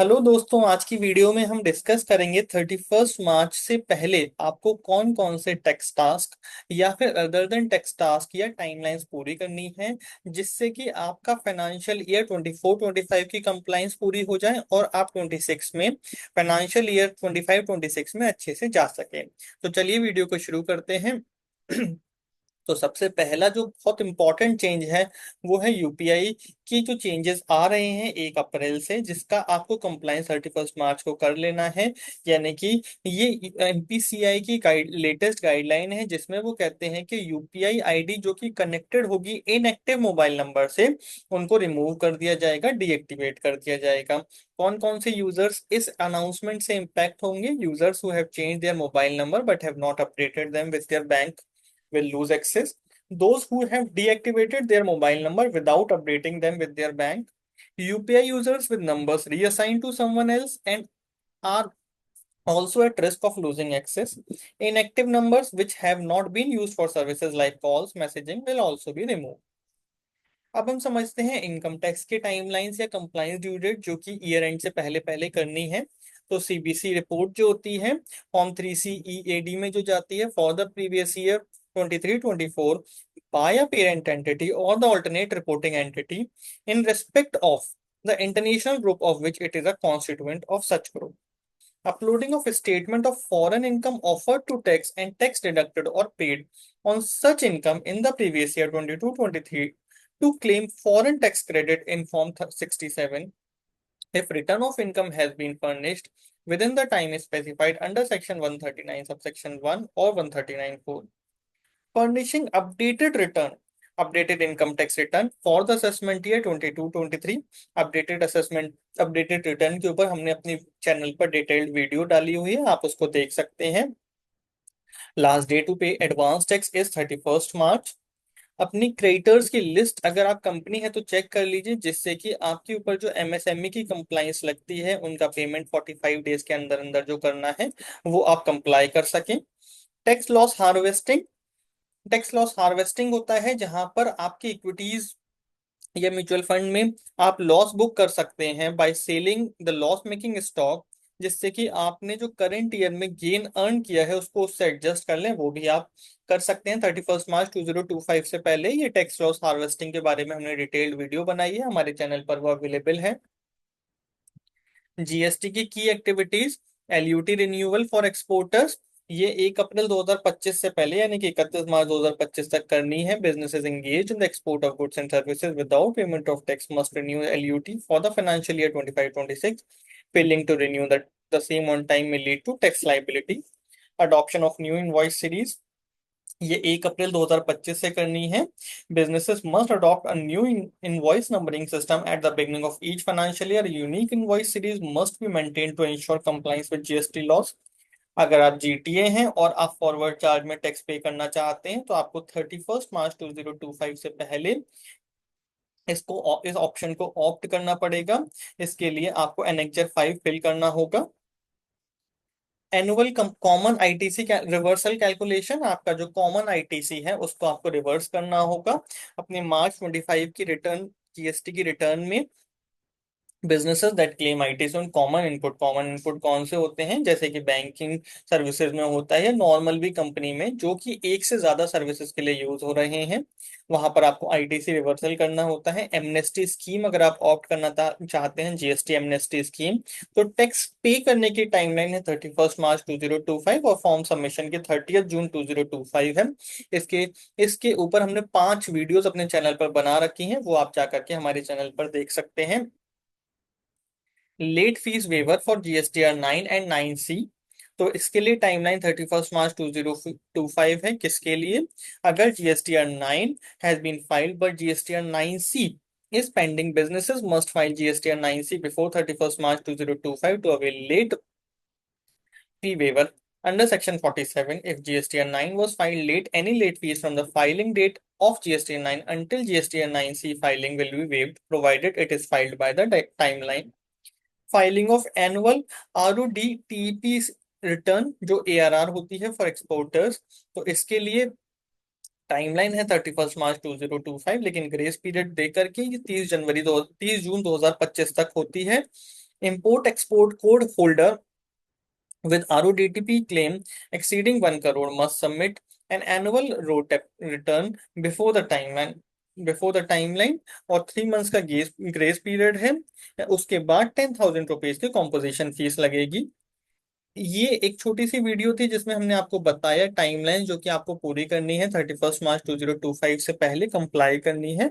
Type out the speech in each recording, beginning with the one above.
Hello दोस्तों, आज की वीडियो में हम डिस्कस करेंगे 31 मार्च से पहले आपको कौन कौन से टैक्स टास्क या फिर अदर देन टैक्स टास्क या टाइमलाइंस पूरी करनी है, जिससे कि आपका फाइनेंशियल ईयर 24-25 की कंप्लाइंस पूरी हो जाए और आप 26 में फाइनेंशियल ईयर 25-26 में अच्छे से जा सके। तो चलिए वीडियो को शुरू करते हैं। तो सबसे पहला जो बहुत इंपॉर्टेंट चेंज है वो है यूपीआई की जो चेंजेस आ रहे हैं 1 अप्रैल से, जिसका आपको कंप्लायंस 31 मार्च को कर लेना है। यानी कि ये एमपीसीआई की लेटेस्ट गाइडलाइन है, जिसमें वो कहते हैं कि यूपीआई आईडी जो कि कनेक्टेड होगी इनएक्टिव मोबाइल नंबर से, उनको रिमूव कर दिया जाएगा, डीएक्टिवेट कर दिया जाएगा। कौन कौन से यूजर्स इस अनाउंसमेंट से इम्पैक्ट होंगे? Users who have change their mobile number but have not updated them with their bank will lose access. Those who have deactivated their mobile number without updating them with their bank, UPI users with numbers reassigned to someone else and are also at risk of losing access. Inactive numbers which have not been used for services like calls, messaging will also be removed. अब हम समझते हैं income tax के timelines या compliance due date जो कि year and से पहले पहले करनी है। तो सीबीसी रिपोर्ट जो होती है फॉर्म 3C EAD में जो जाती है for the previous year 23-24 by a parent entity or the alternate reporting entity in respect of the international group of which it is a constituent of such group. Uploading of a statement of foreign income offered to tax and tax deducted or paid on such income in the previous year 22-23 to claim foreign tax credit in Form 67 if return of income has been furnished within the time specified under Section 139 subsection 1 or 139(4). Furnishing updated income tax return for the assessment year 22-23। Updated return के ऊपर हमने अपनी channel पर detailed video डाली हुई है, आप उसको देख सकते हैं। लास्ट डे टू पे एडवांस टैक्स इज 31 मार्च। अपनी क्रेडिटर्स की लिस्ट अगर आप कंपनी है तो चेक कर लीजिए, जिससे कि आपके ऊपर जो एमएसएमई की कंप्लाइंस लगती है उनका पेमेंट 45 डेज के अंदर अंदर जो करना है वो आप कंप्लाई कर सकें। Tax loss harvesting. Tax loss harvesting होता है जहां पर आपकी इक्विटीज या म्यूचुअल फंड में आप लॉस बुक कर सकते हैं by selling the loss making stock, जिससे कि आपने जो करंट ईयर में गेन अर्न किया है उसको उससे एडजस्ट कर लें, वो भी आप कर सकते हैं 31 मार्च 2025 से पहले। ये टैक्स लॉस हार्वेस्टिंग के बारे में हमने डिटेल्ड वीडियो बनाई है, हमारे चैनल पर वो अवेलेबल है। जीएसटी की activities. LUT renewal for exporters, ये 1 अप्रैल 2025 से पहले यानी कि 31 मार्च 2025 तक करनी है। Businesses engage in the export of goods and services without payment of tax must renew LUT for the financial year 25-26। Failing to renew the same on time may lead to tax liability. Adoption of new invoice series, ये 1 April 2025 से करनी है। Businesses must adopt a new invoice numbering system at the beginning of each financial year. Unique invoice series must be maintain to ensure compliance with GST laws. अगर आप GTA हैं और आप forward charge में tax पे करना चाहते हैं तो आपको 31 मार्च 2025 से पहले इस ऑप्शन को ऑप्ट करना पड़ेगा। इसके लिए आपको एनेक्जर 5 फिल करना होगा। Annual common ITC reversal calculation, आपका जो कॉमन आईटीसी है उसको आपको रिवर्स करना होगा अपने मार्च 25 की रिटर्न, जीएसटी की रिटर्न में। Businesses that claim ITC on common input कौन से होते हैं? जैसे कि बैंकिंग सर्विसेज में होता है या नॉर्मल भी कंपनी में जो कि एक से ज्यादा सर्विसेज के लिए यूज हो रहे हैं, वहां पर आपको आईटीसी रिवर्सल करना होता है। एमनेस्टी स्कीम अगर आप ऑप्ट करना चाहते हैं, जीएसटी एमनेस्टी स्कीम, तो टैक्स पे करने की टाइमलाइन है 31 मार्च 2025 और फॉर्म सबमिशन की 30 जून 2025 है। इसके इसके ऊपर हमने 5 वीडियोस अपने चैनल पर बना रखी हैं, वो आप जाकर के हमारे चैनल पर देख सकते हैं। Late fee waiver for GSTR 9 and 9C, तो इसके लिए टाइमलाइन 31 मार्च 2025 है। किसके लिए? अगर GSTR 9 has been filed but GSTR 9C is pending, businesses must file GSTR 9C before 31 March 2025 to avail late fee waiver under Section 47. If GSTR 9 was filed late, any late fees from the filing date of GSTR 9 until GSTR 9C filing will be waived, provided it is filed by the timeline। Filing of annual ROD TP return जो ARR होती है for exporters, तो इसके लिए timeline है 31 मार्च 2025, लेकिन grace period देकर के ये 30 जून 2025 तक होती है। Import export code holder with RODTP claim exceeding 1 crore must submit an annual ROTEP return before the timeline और 3 मंथ्स का ग्रेस पीरियड है। उसके बाद 10,000 रुपीज की कॉम्पोजिशन फीस लगेगी। ये एक छोटी सी वीडियो थी जिसमें हमने आपको बताया टाइमलाइन जो कि आपको पूरी करनी है 31 मार्च 2025 से पहले कंप्लाई करनी है।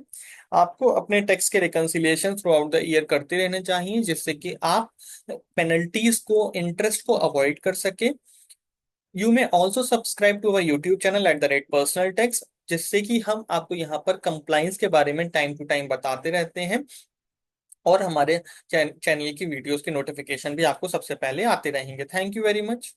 आपको अपने टैक्स के reconciliation through out the year करते रहने चाहिए जिससे कि आप पेनल्टीज को इंटरेस्ट को अवॉइड कर सके। You may also subscribe to our YouTube channel @personal tax, जिससे कि हम आपको यहाँ पर कंप्लाइंस के बारे में टाइम टू टाइम बताते रहते हैं और हमारे चैनल की वीडियोस के नोटिफिकेशन भी आपको सबसे पहले आते रहेंगे। Thank you very much.